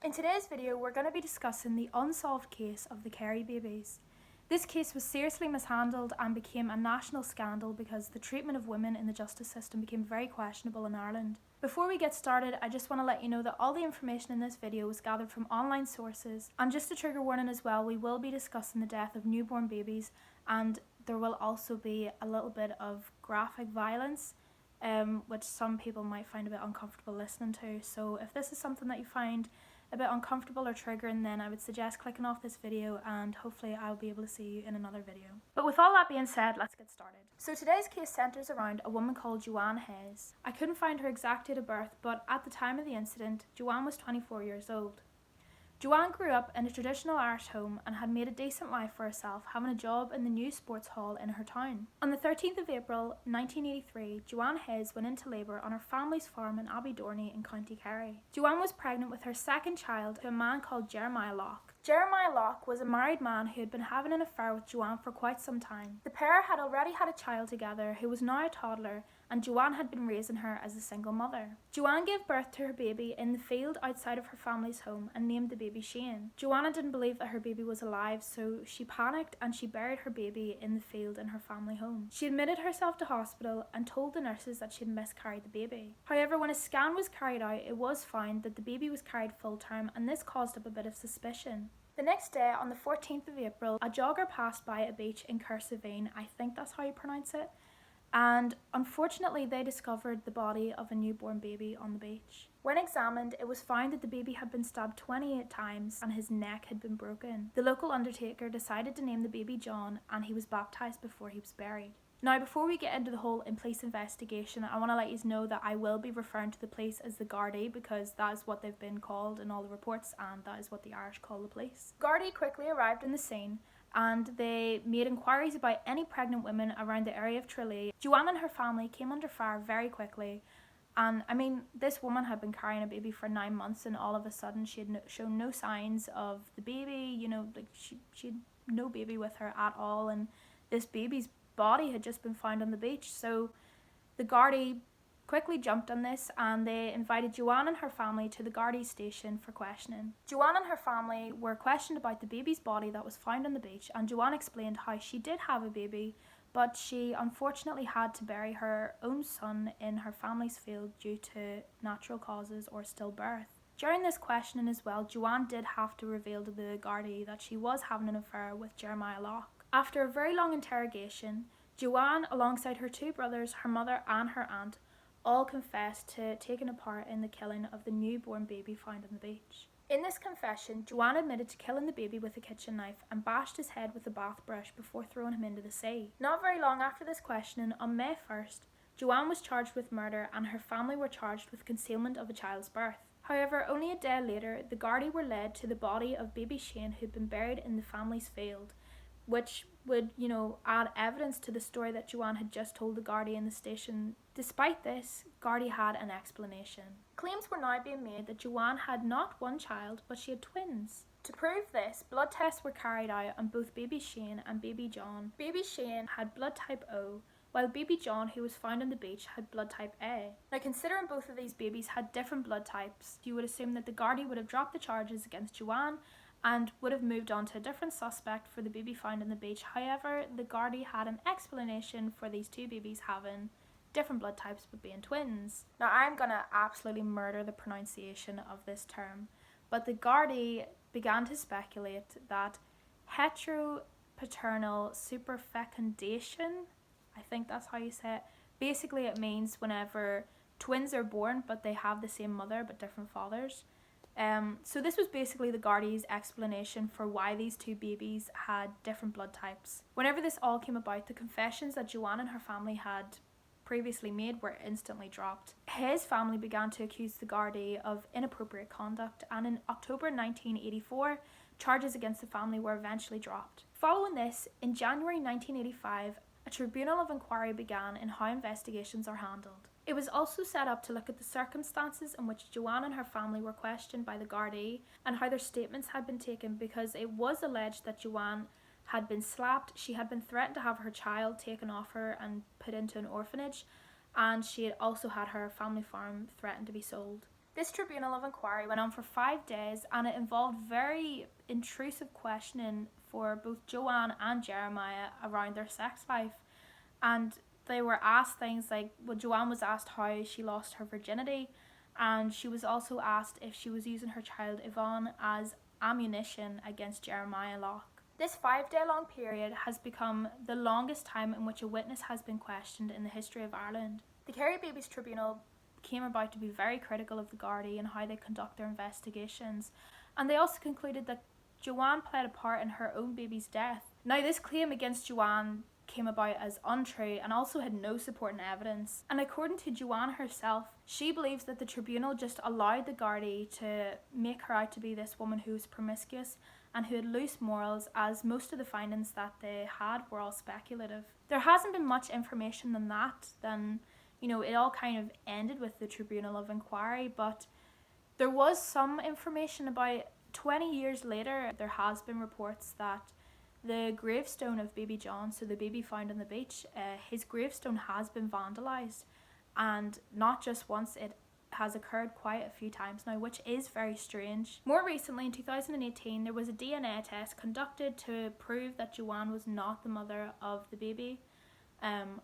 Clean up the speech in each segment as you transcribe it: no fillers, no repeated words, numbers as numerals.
In today's video, we're going to be discussing the unsolved case of the Kerry Babies. This case was seriously mishandled and became a national scandal because the treatment of women in the justice system became very questionable in Ireland. Before we get started, I just want to let you know that all the information in this video was gathered from online sources, and just a trigger warning as well, we will be discussing the death of newborn babies, and there will also be a little bit of graphic violence, which some people might find a bit uncomfortable listening to. So if this is something that you find a bit uncomfortable or triggering, then I would suggest clicking off this video, and hopefully I'll be able to see you in another video. But with all that being said, let's get started. So today's case centres around a woman called Joanne Hayes. I couldn't find her exact date of birth, but at the time of the incident, Joanne was 24 years old. Joanne grew up in a traditional Irish home and had made a decent life for herself, having a job in the new sports hall in her town. On the 13th of April 1983, Joanne Hayes went into labour on her family's farm in Abbydorney in County Kerry. Joanne was pregnant with her second child to a man called Jeremiah Locke. Jeremiah Locke was a married man who had been having an affair with Joanne for quite some time. The pair had already had a child together who was now a toddler, and Joanne had been raising her as a single mother. Joanne gave birth to her baby in the field outside of her family's home and named the baby Shane. Joanna didn't believe that her baby was alive, so she panicked and she buried her baby in the field in her family home. She admitted herself to hospital and told the nurses that she had miscarried the baby. However, when a scan was carried out, it was found that the baby was carried full term, and this caused up a bit of suspicion. The next day, on the 14th of April, a jogger passed by a beach in Kerry, I think that's how you pronounce it, and unfortunately they discovered the body of a newborn baby on the beach. When examined, it was found that the baby had been stabbed 28 times and his neck had been broken. The local undertaker decided to name the baby John, and he was baptised before he was buried. Now, before we get into the whole police investigation, I want to let you know that I will be referring to the police as the Gardaí, because that is what they've been called in all the reports, and that is what the Irish call the police. Gardaí quickly arrived on the scene and they made inquiries about any pregnant women around the area of Tralee. Joanne and her family came under fire very quickly, and I mean, this woman had been carrying a baby for 9 months, and all of a sudden she had shown no signs of the baby, she had no baby with her at all, and this baby's body had just been found on the beach. So the Gardaí quickly jumped on this, and they invited Joanne and her family to the Gardaí station for questioning. Joanne and her family were questioned about the baby's body that was found on the beach, and Joanne explained how she did have a baby, but she unfortunately had to bury her own son in her family's field due to natural causes or stillbirth. During this questioning as well, Joanne did have to reveal to the Gardaí that she was having an affair with Jeremiah Locke. After a very long interrogation, Joanne, alongside her two brothers, her mother and her aunt, all confessed to taking a part in the killing of the newborn baby found on the beach. In this confession, Joanne admitted to killing the baby with a kitchen knife and bashed his head with a bath brush before throwing him into the sea. Not very long after this questioning, on May 1st, Joanne was charged with murder and her family were charged with concealment of a child's birth. However, only a day later, the Gardaí were led to the body of baby Shane, who'd been buried in the family's field, which would, add evidence to the story that Joanne had just told the Gardaí in the station. Despite this, Gardaí had an explanation. Claims were now being made that Joanne had not one child, but she had twins. To prove this, blood tests were carried out on both baby Shane and baby John. Baby Shane had blood type O, while baby John, who was found on the beach, had blood type A. Now, considering both of these babies had different blood types, you would assume that the Gardaí would have dropped the charges against Joanne and would have moved on to a different suspect for the baby found on the beach. However, the Gardaí had an explanation for these two babies having different blood types but being twins. Now, I'm gonna absolutely murder the pronunciation of this term, but the Gardaí began to speculate that Hetero Paternal Fecundation, I think that's how you say it. Basically, it means whenever twins are born but they have the same mother but different fathers. So this was basically the Gardaí's explanation for why these two babies had different blood types. Whenever this all came about, the confessions that Joanne and her family had previously made were instantly dropped. His family began to accuse the Gardaí of inappropriate conduct, and in October 1984, charges against the family were eventually dropped. Following this, in January 1985, a Tribunal of Inquiry began in how investigations are handled. It was also set up to look at the circumstances in which Joanne and her family were questioned by the Gardaí and how their statements had been taken, because it was alleged that Joanne had been slapped, she had been threatened to have her child taken off her and put into an orphanage, and she had also had her family farm threatened to be sold. This Tribunal of Inquiry went on for 5 days, and it involved very intrusive questioning for both Joanne and Jeremiah around their sex life. And they were asked things like, well, Joanne was asked how she lost her virginity, and she was also asked if she was using her child Yvonne as ammunition against Jeremiah Locke. This 5-day-long period has become the longest time in which a witness has been questioned in the history of Ireland. The Kerry Babies Tribunal came about to be very critical of the Gardaí and how they conduct their investigations, and they also concluded that Joanne played a part in her own baby's death. Now, this claim against Joanne came about as untrue and also had no supporting evidence, and according to Joanne herself, she believes that the tribunal just allowed the Gardaí to make her out to be this woman who was promiscuous and who had loose morals, as most of the findings that they had were all speculative. There hasn't been much information than that, it all kind of ended with the Tribunal of Inquiry, but there was some information about 20 years later. There has been reports that the gravestone of baby John, so the baby found on the beach, his gravestone has been vandalised, and not just once, it has occurred quite a few times now, which is very strange. More recently, in 2018, there was a DNA test conducted to prove that Joanne was not the mother of the baby.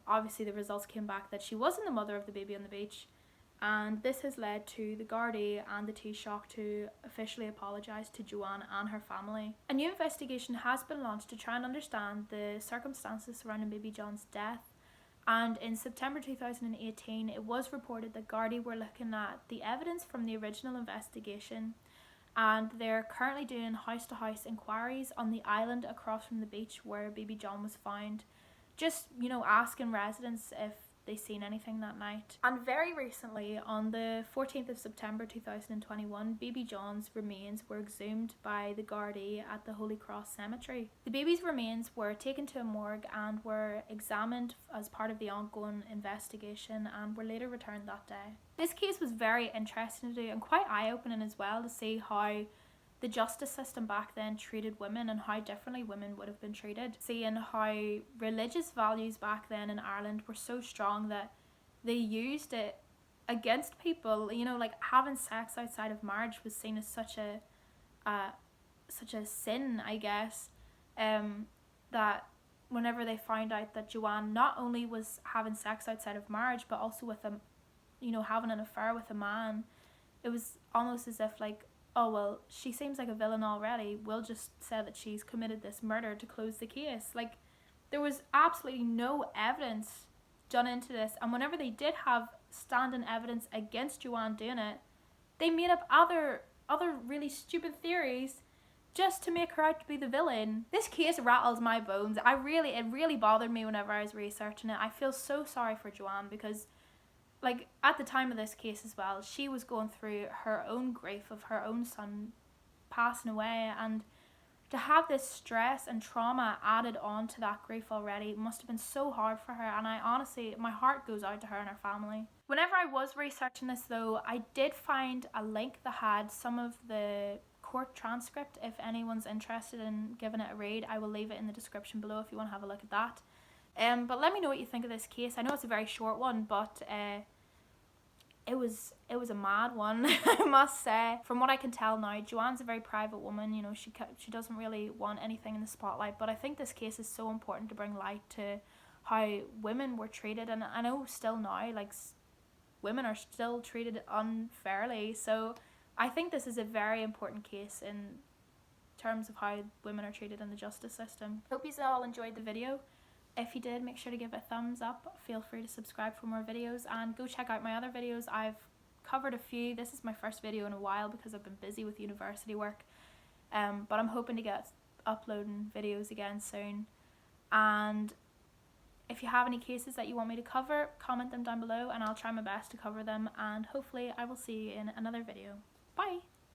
Obviously the results came back that she wasn't the mother of the baby on the beach, and this has led to the Gardaí and the Taoiseach to officially apologise to Joanne and her family. A new investigation has been launched to try and understand the circumstances surrounding baby John's death, and in September 2018 it was reported that Gardaí were looking at the evidence from the original investigation, and they're currently doing house-to-house inquiries on the island across from the beach where baby John was found, just, asking residents if they seen anything that night. And very recently, on the 14th of September 2021, baby John's remains were exhumed by the Gardaí at the Holy Cross Cemetery. The baby's remains were taken to a morgue and were examined as part of the ongoing investigation, and were later returned that day. This case was very interesting to do and quite eye-opening as well, to see how the justice system back then treated women and how differently women would have been treated. Seeing how religious values back then in Ireland were so strong that they used it against people. Like having sex outside of marriage was seen as such a sin, I guess, that whenever they found out that Joanne not only was having sex outside of marriage but also with having an affair with a man, it was almost as if like, oh, well, she seems like a villain already, we'll just say that she's committed this murder to close the case. Like, there was absolutely no evidence done into this, and whenever they did have standing evidence against Joanne doing it, they made up other really stupid theories just to make her out to be the villain. This case rattles my bones. It really bothered me whenever I was researching it. I feel so sorry for Joanne because, like, at the time of this case as well, she was going through her own grief of her own son passing away, and to have this stress and trauma added on to that grief already must have been so hard for her, and I honestly, my heart goes out to her and her family. Whenever I was researching this though, I did find a link that had some of the court transcript. If anyone's interested in giving it a read, I will leave it in the description below if you want to have a look at that. But let me know what you think of this case. I know it's a very short one, but it was a mad one, I must say. From what I can tell now, Joanne's a very private woman. She doesn't really want anything in the spotlight, but I think this case is so important to bring light to how women were treated, and I know still now, like, women are still treated unfairly. So I think this is a very important case in terms of how women are treated in the justice system. Hope you all enjoyed the video. If you did, make sure to give it a thumbs up. Feel free to subscribe for more videos, and go check out my other videos. I've covered a few. This is my first video in a while because I've been busy with university work, but I'm hoping to get uploading videos again soon. And if you have any cases that you want me to cover, comment them down below and I'll try my best to cover them, and hopefully I will see you in another video. Bye!